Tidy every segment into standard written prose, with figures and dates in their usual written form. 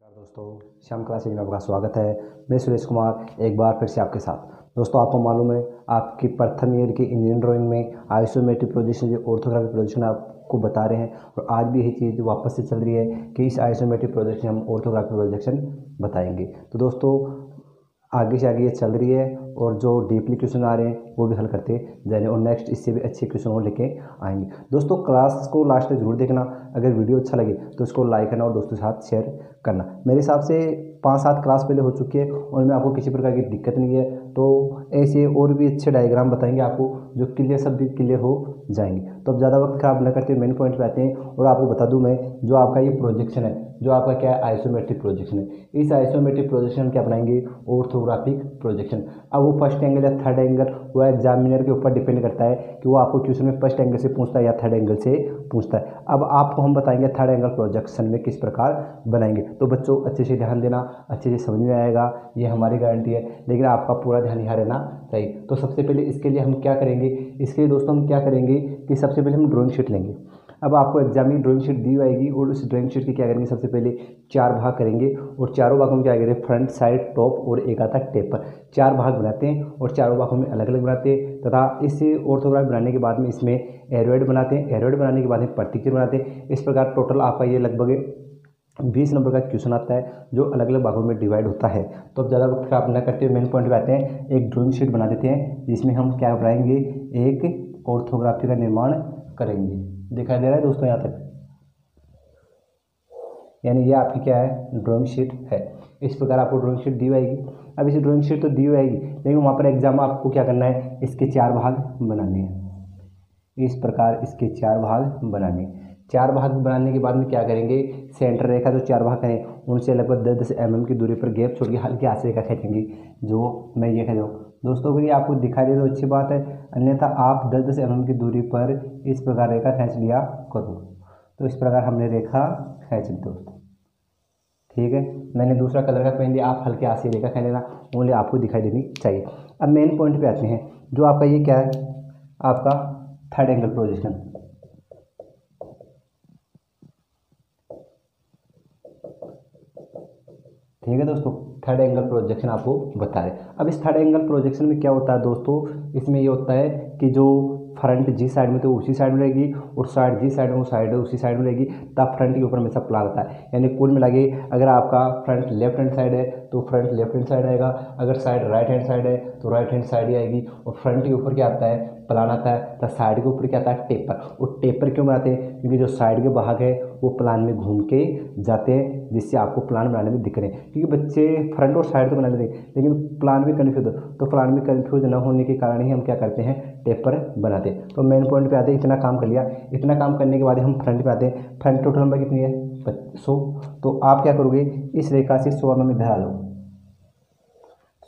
दोस्तों, श्याम क्लासेज में आपका स्वागत है। मैं सुरेश कुमार एक बार फिर से आपके साथ। दोस्तों, आपको मालूम है आपकी प्रथम ईयर की इंजीनियरिंग ड्राइंग में आइसोमेट्रिक प्रोजेक्शन जो ऑर्थोग्राफिक प्रोजेक्शन आपको बता रहे हैं, और आज भी यही चीज़ वापस से चल रही है कि इस आइसोमेट्रिक प्रोजेक्शन हम ऑर्थोग्राफिक प्रोजेक्शन बताएंगे। तो दोस्तों, आगे से आगे ये चल रही है और जो डीपली क्वेश्चन आ रहे हैं वो भी हल करते जाएंगे, और नेक्स्ट इससे भी अच्छे क्वेश्चन और लेके आएंगे। दोस्तों, क्लास को लास्ट तक जरूर देखना। अगर वीडियो अच्छा लगे तो इसको लाइक करना और दोस्तों के साथ शेयर करना। मेरे हिसाब से 5-7 क्लास पहले हो चुकी है, उनमें आपको किसी प्रकार की दिक्कत नहीं है। तो ऐसे और भी अच्छे डायग्राम बताएंगे आपको जो क्लियर, सब भी क्लियर हो जाएंगे। तो अब ज़्यादा वक्त खराब न करते मेन पॉइंट पे आते हैं, और आपको बता दूं मैं, जो आपका ये प्रोजेक्शन है, जो आपका क्या है, आइसोमेट्रिक प्रोजेक्शन है। इस आइसोमेट्रिक प्रोजेक्शन हम क्या बनाएंगे, ऑर्थोग्राफिक प्रोजेक्शन। अब वो फर्स्ट एंगल या थर्ड एंगल वो एग्जामिनर के ऊपर डिपेंड करता है कि वो आपको क्वेश्चन में फर्स्ट एंगल से पूछता है या थर्ड एंगल से पूछता है। अब आपको हम बताएंगे थर्ड एंगल प्रोजेक्शन में किस प्रकार बनाएंगे। तो बच्चों, अच्छे से ध्यान देना, अच्छे से समझ में आएगा, ये हमारी गारंटी है। लेकिन आपका पूरा ध्यान यहाँ रहना चाहिए। तो सबसे पहले इसके लिए हम क्या करेंगे, इसके लिए दोस्तों हम क्या करेंगे कि सबसे पहले हम ड्राइंग शीट लेंगे। अब आपको एग्जाम में ड्राइंग शीट दी आएगी, और उस ड्राइंग शीट की क्या करेंगे, सबसे पहले 4 भाग करेंगे, और चारों भागों में क्या करेंगे, फ्रंट, साइड, टॉप और एक आता है टेपर। 4 भाग बनाते हैं, और चारों भागों में अलग अलग बनाते हैं। तथा इस ऑर्थोग्राफ बनाने के बाद में इसमें एरोइड बनाते हैं, एरोइड बनाने के बाद में प्रतिचित्र बनाते हैं। इस प्रकार टोटल आपका ये लगभग 20 नंबर का क्वेश्चन आता है, जो अलग अलग भागों में डिवाइड होता है। तो अब ज़्यादा वक्त खराब न करते हुए मेन पॉइंट पे आते हैं। एक ड्राइंग शीट बना देते हैं, जिसमें हम क्या बनाएंगे, एक ऑर्थोग्राफी का निर्माण करेंगे। दिखाई दे रहा है दोस्तों यहाँ तक? यानी ये आपकी क्या है, ड्राइंग शीट है। इस प्रकार आपको ड्राइंग शीट दी जाएगी। अब इसे ड्राइंग शीट तो दी जाएगी, लेकिन वहाँ पर एग्जाम में आपको क्या करना है, इसके 4 भाग बनाने हैं। इस प्रकार इसके 4 भाग बनाने। 4 भाग बनाने के बाद में क्या करेंगे, सेंटर रेखा जो 4 भाग करें उनसे लगभग 10-10 mm की दूरी पर गैप छोड़ के हल्की हाथ से रेखा खींचेंगे, जो मैं ये खींच रहा हूँ। दोस्तों, अगर ये आपको दिखाई दे तो अच्छी बात है, अन्यथा आप 10-10 mm की दूरी पर इस प्रकार रेखा खींच लिया करो। तो इस प्रकार हमने रेखा खींच ली दोस्तों, ठीक है। मैंने दूसरा कलर का पेन लिया, आप हल्के हाथ से रेखा खींच लेना, ओनली आपको दिखाई देनी चाहिए। अब मेन पॉइंट पे आते हैं, जो आपका ये क्या है, आपका थर्ड एंगल प्रोजेक्शन। ठीक है दोस्तों, थर्ड एंगल प्रोजेक्शन आपको बता रहे। अब इस थर्ड एंगल प्रोजेक्शन में क्या होता है दोस्तों, इसमें ये होता है कि जो फ्रंट जिस साइड में तो उसी साइड में रहेगी, और साइड जिस साइड में वो साइड है उसी साइड में रहेगी, तब फ्रंट के ऊपर हमेशा प्लान आता है। यानी कुल मिला के अगर आपका फ्रंट लेफ्ट हैंड साइड है तो फ्रंट लेफ्ट हैंड साइड आएगा, अगर साइड राइट हैंड साइड है तो राइट हैंड साइड ही आएगी। और फ्रंट के ऊपर क्या आता है, प्लान आता है। तो साइड के ऊपर क्या आता है, टेपर। और टेपर क्यों बनाते हैं, क्योंकि जो साइड के भाग है वो प्लान में घूम के जाते हैं, जिससे आपको प्लान बनाने में दिक्कत है। क्योंकि बच्चे फ्रंट और साइड तो बना लेते हैं, लेकिन प्लान में कन्फ्यूज हो, तो प्लान में कन्फ्यूज न होने के कारण ही हम क्या करते हैं, टेपर बनाते हैं। तो मेन पॉइंट पे आते हैं, इतना काम कर लिया। इतना काम करने के बाद हम फ्रंट पे आते हैं। फ्रंट टोटल नंबर कितनी है, 100। तो आप क्या करोगे, इस रेखा से 100 mm इधर आ जाओ।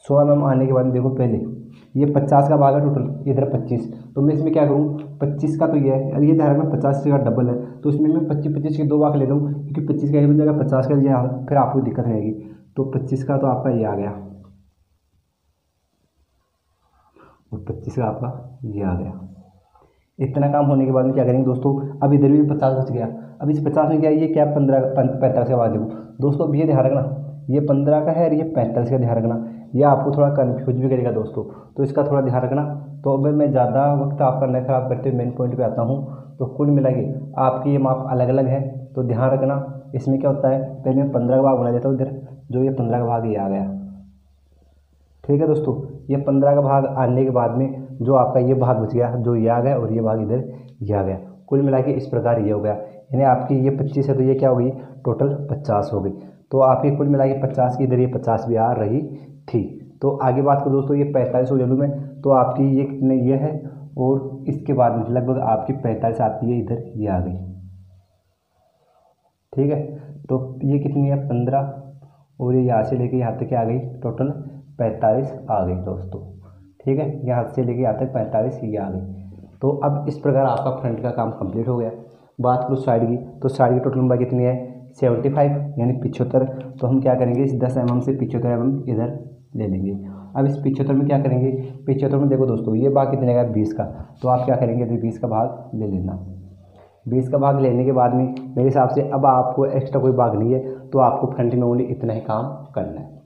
100 mm आने के बाद देखो, पहले ये 50 का भाग है टोटल, इधर 25। तो मैं इसमें क्या करूँ, 25 का तो ये है, और ये ध्यान में 50 का डबल है, तो इसमें मैं 25-25 के 2 भाग ले लूँ, क्योंकि 25 का ये बन जाएगा, 50 का ये, फिर आपको दिक्कत नहीं आएगी। तो 25 का तो आपका ये आ गया, और 25 का आपका ये आ गया। इतना काम होने के बाद में क्या करेंगे दोस्तों, अब इधर भी 50 बच गया। अब इस 50 में क्या है, ये क्या 45 का भाग देखो दोस्तों। अब ये ध्यान रखना, ये 15 का है और ये 45 का ध्यान रखना। ये आपको थोड़ा कन्फ्यूज भी करेगा दोस्तों, तो इसका थोड़ा ध्यान रखना। तो अब मैं ज़्यादा वक्त आपका न खराब करते हुए मेन पॉइंट पे आता हूँ। तो कुल मिला के आपकी ये माप अलग अलग है, तो ध्यान रखना। इसमें क्या होता है, पहले मैं 15 का भाग बना देता हूँ इधर, जो ये 15 का भाग ये आ गया। ठीक है दोस्तों, ये 15 का भाग आने के बाद में जो आपका ये भाग बच गया, जो ये आ गया, और ये भाग इधर ये आ गया। कुल मिला के इस प्रकार ये हो गया। यानी आपकी ये 25 है, तो ये क्या हो गई, टोटल 50 हो गई। तो आपकी कुल मिला के 50 की इधर ये 50 भी आ रही थी। तो आगे बात करो दोस्तों, ये 45 हो जालू में, तो आपकी ये कितने ये है, और इसके बाद में लगभग आपकी 45 आती है, इधर ये आ गई। ठीक है, तो ये कितनी है, 15, और ये यहाँ से लेके यहाँ तक आ गई, टोटल 45 आ गई दोस्तों। ठीक है, यहाँ से लेके यहाँ तक 45 ये आ गई। तो अब इस प्रकार आपका फ्रंट का काम कंप्लीट हो गया। बात करो साइड की, तो साइड की टोटल लंबाई कितनी है, 75 यानी 75। तो हम क्या करेंगे, इस 10 mm से 75 mm इधर ले लेंगे। अब इस 75 में क्या करेंगे, 75 में देखो दोस्तों, ये भाग कितने का, 20 का। तो आप क्या करेंगे, 20 का भाग ले लेना। 20 का भाग लेने के बाद में मेरे हिसाब से अब आपको एक्स्ट्रा कोई भाग नहीं है, तो आपको फ्रंट में ओनली इतना ही काम करना है।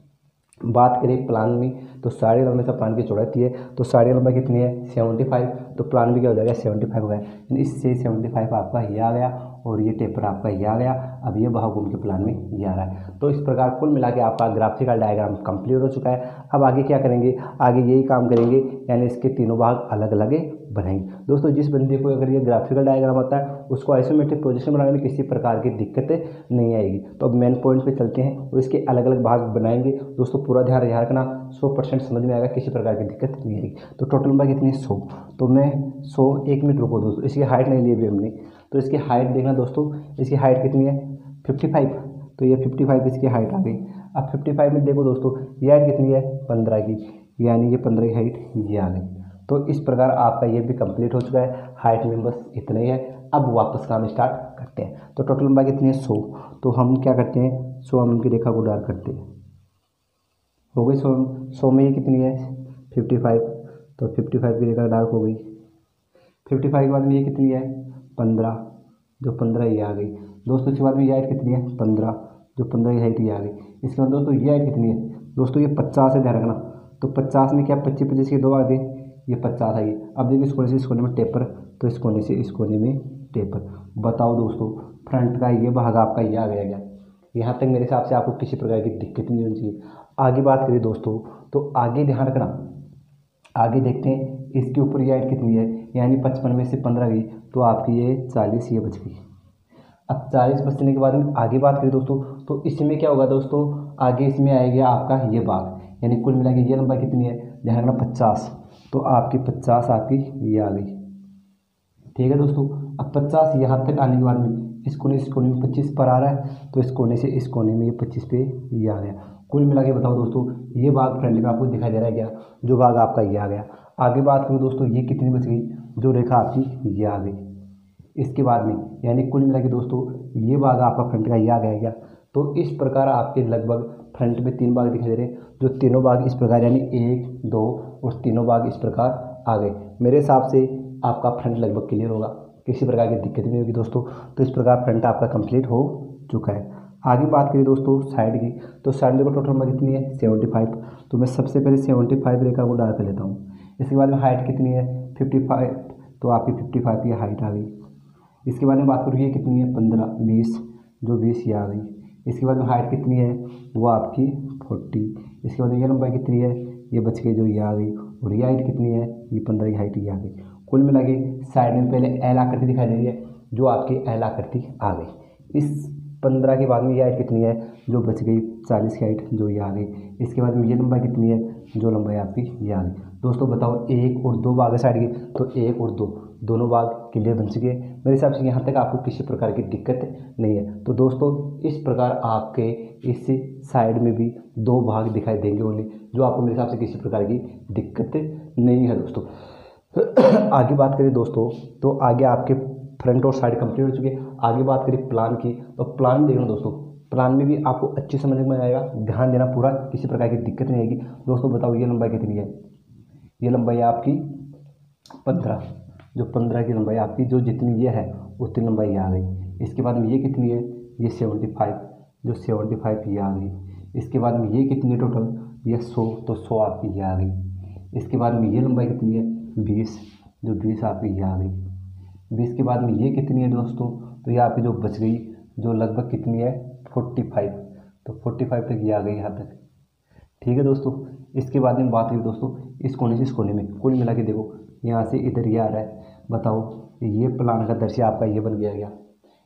बात करें प्लान में, तो साढ़े लंबाई से प्लान की चौड़ाई है, तो साढ़े लंबाई कितनी है 75, तो प्लान भी क्या हो जाएगा 75 हो गया, यानी इससे 75 आपका ये आ गया और ये टेपर आपका ये आ गया। अब ये भाग घूम के प्लान में ये आ रहा है। तो इस प्रकार कुल मिला के आपका ग्राफिकल डायग्राम कंप्लीट हो चुका है। अब आगे क्या करेंगे, आगे यही काम करेंगे, यानी इसके तीनों भाग अलग अलग बनाएंगे। दोस्तों जिस बंदे को अगर ये ग्राफिकल डायग्राम आता है उसको आइसोमेट्रिक प्रोजेक्शन बनाने में किसी प्रकार की दिक्कतें नहीं आएगी। तो अब मेन पॉइंट पे चलते हैं और इसके अलग अलग भाग बनाएंगे। दोस्तों पूरा ध्यान रखना, 100% समझ में आएगा, किसी प्रकार की दिक्कत नहीं आएगी। तो टोटल लंबाई कितनी है 100, तो मैं 100 1 मिनट रुको दोस्तों, इसकी हाइट नहीं ली अभी हमने, तो इसकी हाइट देखना दोस्तों, इसकी हाइट कितनी है 55, तो ये 55 इसकी हाइट आ गई। अब 55 में देखो दोस्तों ये हाइट कितनी है 15 की, यानी ये 15 की हाइट ये आ गई। तो इस प्रकार आपका ये भी कंप्लीट हो चुका है। हाइट में बस इतना ही है। अब वापस काम स्टार्ट करते हैं। तो टोटल लंबाई कितनी है 100, तो हम क्या करते हैं 100 mm की रेखा को ड्रा करते हैं, हो गई 100 में ये कितनी है 55, तो 55 की रेखा डार्क हो गई। 55 के बाद में ये कितनी है 15, जो 15 ये आ गई। दोस्तों इसके बाद में ये हाइट कितनी है 15, जो 15 की हाइट ये आ गई। इसके बाद दोस्तों ये हाइट कितनी है, दोस्तों ये 50 है, ध्यान रखना। तो 50 में क्या 25 25 के 2 आ गए, ये 50 आएगी। अब देखिए इस कोने से इस कोने में टेपर, तो इस कोने से इस कोने में टेपर। बताओ दोस्तों फ्रंट का ये भाग आपका ये आ गया क्या, यहाँ तक मेरे हिसाब से आपको किसी प्रकार की दिक्कत नहीं होनी चाहिए। आगे बात करें दोस्तों, तो आगे ध्यान रखना, आगे देखते हैं इसके ऊपर ये हाइट कितनी है, यानी 55 में से 15 गई, तो आपकी ये 40 ये बच गई। अब 40 बचने के बाद में आगे बात करें दोस्तों, तो इसमें क्या होगा दोस्तों, आगे इसमें आएगा आपका ये भाग, यानी कुल मिला के ये लंबाई कितनी है, ध्यान रखना 50, तो आपकी 50 आपकी ये आ गई। ठीक है दोस्तों, अब 50 यहाँ तक आने के बाद में इस कोने में 25 पर आ रहा है, तो इस कोने से इस कोने में ये 25 पे ये आ गया। कुल मिला के बताओ दोस्तों ये भाग फ्रंट में आपको दिखाई दे रहा है क्या, जो भाग आपका ये आ गया। आगे बात करूँ दोस्तों, ये कितनी बच गई, जो रेखा आपकी ये आ गई। इसके बाद में यानी कुल मिला के दोस्तों ये भाग आपका फ्रंट का ये आ गया क्या। तो इस प्रकार आपके लगभग फ्रंट में 3 भाग दिखाई दे रहे हैं, जो तीनों भाग इस प्रकार, यानी 1 2 और तीनों भाग इस प्रकार आ गए। मेरे हिसाब से आपका फ्रंट लगभग क्लियर होगा, किसी प्रकार की दिक्कत नहीं होगी दोस्तों। तो इस प्रकार फ्रंट आपका कंप्लीट हो चुका है। आगे बात करें दोस्तों साइड की, तो साइड देखो टोटल लंबाई कितनी है 75, तो मैं सबसे पहले 75 रेखा को डाल कर लेता हूँ। इसके बाद में हाइट कितनी है 55, तो आपकी 55 की हाइट आ गई। इसके बाद में बात करूँ ये कितनी है 15 20, जो 20 ये आ गई। इसके बाद में हाइट कितनी है वो आपकी 40। इसके बाद ये लंबाई कितनी है ये बच गई, जो ये आ गई। और ये हाइट कितनी है ये 15 की हाइट ये आ गई। कुल मिला के साइड में पहले एल आकृति दिखाई दे रही है, जो आपकी एल आकृति आ गई। इस 15 के बाद में ये हाइट कितनी है, जो बच गई 40 की हाइट, जो ये आ गई। इसके बाद में ये लंबाई कितनी है, जो लंबाई आपकी ये आ गई। दोस्तों बताओ 1 और 2 भाग है साइड की, तो 1 और 2 दोनों भाग क्लियर बन चुके हैं। मेरे हिसाब से यहाँ तक आपको किसी प्रकार की दिक्कत नहीं है। तो दोस्तों इस प्रकार आपके इस साइड में भी 2 भाग दिखाई देंगे ओनली, जो आपको मेरे हिसाब से किसी प्रकार की दिक्कत नहीं है दोस्तों। आगे बात करें दोस्तों, तो आगे आपके फ्रंट और साइड कंप्लीट हो चुके हैं। आगे बात करें प्लान की, तो प्लान देखना दोस्तों, प्लान में भी आपको अच्छी समझ में आएगा, ध्यान देना पूरा, किसी प्रकार की दिक्कत नहीं आएगी। दोस्तों बताओ ये लंबाई कितनी है, ये लंबाई आपकी 15, जो 15 की लंबाई आपकी, जो जितनी ये है उतनी लंबाई ये आ गई। इसके बाद में ये कितनी है ये 75, जो 75 ये आ गई। इसके बाद में ये कितनी है टोटल ये 100, तो 100 आपकी ये आ गई। इसके बाद में ये लंबाई कितनी है 20, जो 20 आपकी ये आ गई। 20 के बाद में ये कितनी है दोस्तों, तो ये आपकी जो बच गई, जो लगभग कितनी है 45, तो 45 तक ये आ गई यहाँ तक। ठीक है दोस्तों, इसके बाद में बात करें दोस्तों इस कोने से इस कोने में, कुल मिला के देखो यहाँ से इधर ये आ रहा है। बताओ ये प्लान का दृश्य आपका ये बन गया।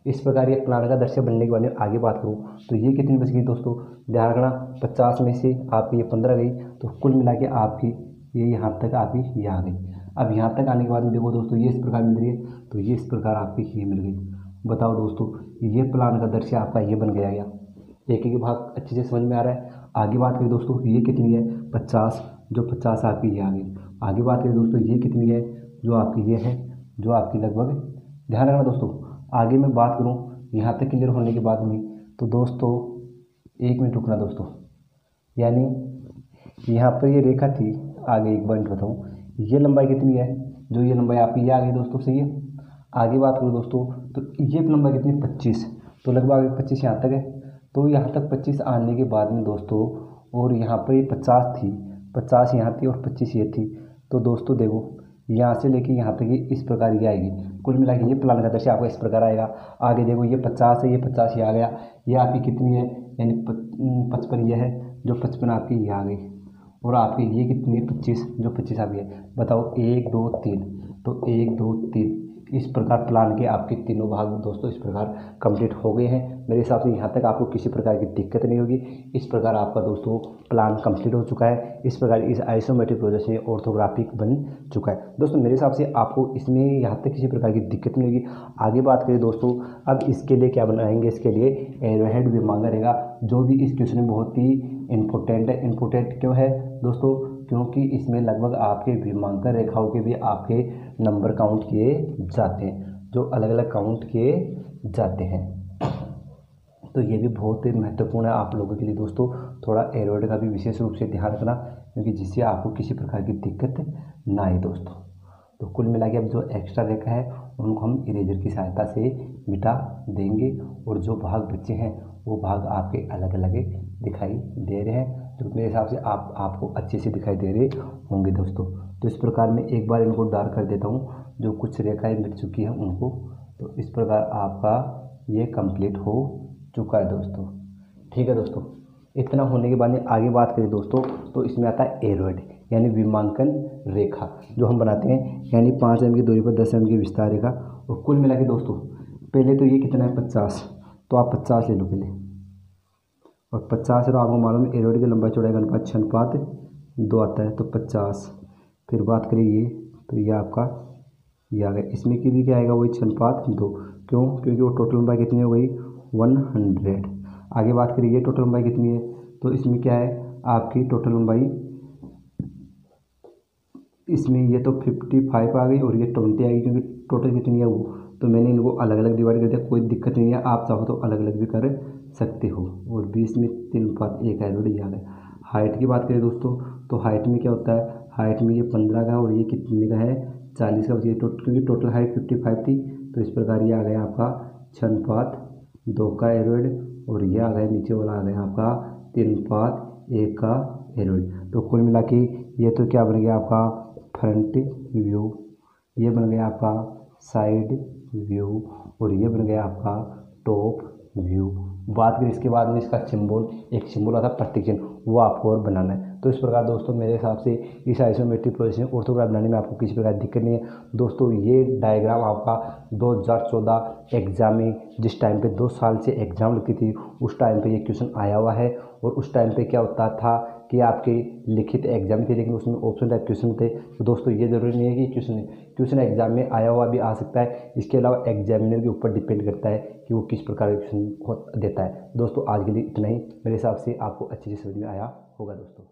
इस प्रकार ये प्लान का दृश्य बनने के बाद में आगे बात करूँ, तो ये कितनी बच गई दोस्तों, ध्यान रखना 50 में से आपकी ये 15 गई, तो कुल मिला के आपकी ये यहाँ तक आपकी ये आ गई। अब यहाँ तक आने के बाद में देखो दोस्तों ये इस प्रकार मिल रही है, तो ये इस प्रकार आपकी ये मिल गई। बताओ दोस्तों ये प्लान का दृश्य आपका ये बन गया। एक एक भाग अच्छे से समझ में आ रहा है। आगे बात करें दोस्तों ये कितनी है 50, जो 50 आपकी ये आ गई। आगे बात करें दोस्तों ये कितनी है, जो आपकी ये है, जो आपकी लगभग, ध्यान रखना दोस्तों। आगे मैं बात करूँ यहाँ तक क्लियर होने के बाद में, तो दोस्तों 1 मिनट रुकना दोस्तों, यानी यहाँ पर ये रेखा थी। आगे एक पॉइंट बताऊँ, ये लंबाई कितनी है, जो ये लंबाई आपकी ये आ गई दोस्तों, सही है। आगे बात करूँ दोस्तों तो ये लंबाई कितनी 25, तो लगभग 25 यहाँ तक है। तो यहाँ तक 25 आने के बाद में दोस्तों, और यहाँ पर ये 50 थी, 50 यहाँ थी और 25 ये थी। तो दोस्तों देखो यहाँ से लेके यहाँ तक ये इस प्रकार ये आएगी। कुल मिला के ये प्लान का दृश्य आपको इस प्रकार आएगा। आगे देखो ये 50 है, ये 50 ये आ गया, ये आपकी कितनी है यानी 55 ये है, जो 55 आपकी ये आ गई, और आपकी ये कितनी है 25, जो 25 आ गई है। बताओ 1 2 3, तो 1 2 3 इस प्रकार प्लान के आपके तीनों भाग दोस्तों इस प्रकार कंप्लीट हो गए हैं। मेरे हिसाब से यहाँ तक आपको किसी प्रकार की दिक्कत नहीं होगी। इस प्रकार आपका दोस्तों प्लान कंप्लीट हो चुका है। इस प्रकार इस आइसोमेट्रिक प्रोजेक्शन में ऑर्थोग्राफिक बन चुका है। दोस्तों मेरे हिसाब से आपको इसमें यहाँ तक किसी प्रकार की दिक्कत नहीं होगी। आगे बात करें दोस्तों, अब इसके लिए क्या बनाएंगे, इसके लिए एरोहेड विमांगा रहेगा, जो भी इस क्वेश्चन में बहुत ही इम्पोर्टेंट है। इम्पोर्टेंट क्यों है दोस्तों, क्योंकि इसमें लगभग आपके विमांकर रेखाओं के भी आपके नंबर काउंट किए जाते हैं, जो अलग अलग काउंट किए जाते हैं। तो ये भी बहुत ही महत्वपूर्ण है आप लोगों के लिए दोस्तों। थोड़ा एरोहेड का भी विशेष रूप से ध्यान रखना, क्योंकि जिससे आपको किसी प्रकार की दिक्कत ना आए दोस्तों। तो कुल मिला के अब जो एक्स्ट्रा रेखा है उनको हम इरेजर की सहायता से मिटा देंगे, और जो भाग बचे हैं वो भाग आपके अलग अलग दिखाई दे रहे हैं, जो मेरे हिसाब से आपको अच्छे से दिखाई दे रहे होंगे दोस्तों। तो इस प्रकार मैं एक बार इनको डार्क कर देता हूँ, जो कुछ रेखाएं मिट चुकी हैं उनको। तो इस प्रकार आपका ये कंप्लीट हो चुका है दोस्तों। ठीक है दोस्तों, इतना होने के बाद में आगे बात करें दोस्तों, तो इसमें आता है एरोहेड यानी विमांकन रेखा, जो हम बनाते हैं यानी 5 mm की दूरी पर 10 mm की विस्तार रेखा। और कुल मिला के दोस्तों पहले तो ये कितना है 50, तो आप 50 ले लो पहले, और 50 है तो आपको मालूम है एरोहेड की लंबाई चौड़ाई का अनुपात 6:2 आता है, तो 50। फिर बात करें ये, तो ये आपका ये आ गया, इसमें की भी क्या आएगा वही 6:2। क्यों, क्योंकि वो टोटल लंबाई कितनी हो गई 100। आगे बात करिए ये टोटल लंबाई कितनी है, तो इसमें क्या है आपकी टोटल लंबाई, इसमें ये तो 55 आ गई और ये 20 आ गई, क्योंकि टोटल कितनी है वो, तो मैंने इनको अलग अलग डिवाइड कर दिया, कोई दिक्कत नहीं है, आप चाहो तो अलग अलग भी कर सकते हो। और 20 में 3:1 एरोहेड आ गया। हाइट की बात करें दोस्तों, तो हाइट में क्या होता है, हाइट में ये 15 का और ये कितने का है 40 का, क्योंकि टोटल हाइट 55 थी, तो इस प्रकार ये आ गया आपका 6:2 का एरोहेड, और ये आ गया नीचे वाला आ गया आपका 3:1 का एरोहेड। तो कुल मिला के ये तो क्या बन गया आपका फ्रंट व्यू, ये बन गया आपका साइड व्यू, और ये बन गया आपका टॉप व्यू। बात करें इसके बाद में इसका सिंबल, एक सिंबल आता है प्रतीक चिन्ह, वो आपको और बनाना है। तो इस प्रकार दोस्तों मेरे हिसाब से इस आइसोमेट्रिक प्रोजेक्शन ऑर्थोग्राफ बनाने में आपको किसी प्रकार की दिक्कत नहीं है दोस्तों। ये डायग्राम आपका 2014 एग्जाम में, जिस टाइम पे 2 साल से एग्जाम लगती थी, उस टाइम पे ये क्वेश्चन आया हुआ है। और उस टाइम पे क्या होता था कि आपके लिखित एग्जाम थे, लेकिन उसमें ऑप्शन टाइप क्वेश्चन थे। तो दोस्तों ये जरूरी नहीं है कि क्वेश्चन एग्जाम में आया हुआ भी आ सकता है, इसके अलावा एग्जामिनर के ऊपर डिपेंड करता है कि वो किस प्रकार का क्वेश्चन देता है। दोस्तों आज के लिए इतना ही, मेरे हिसाब से आपको अच्छे से समझ में आया होगा दोस्तों।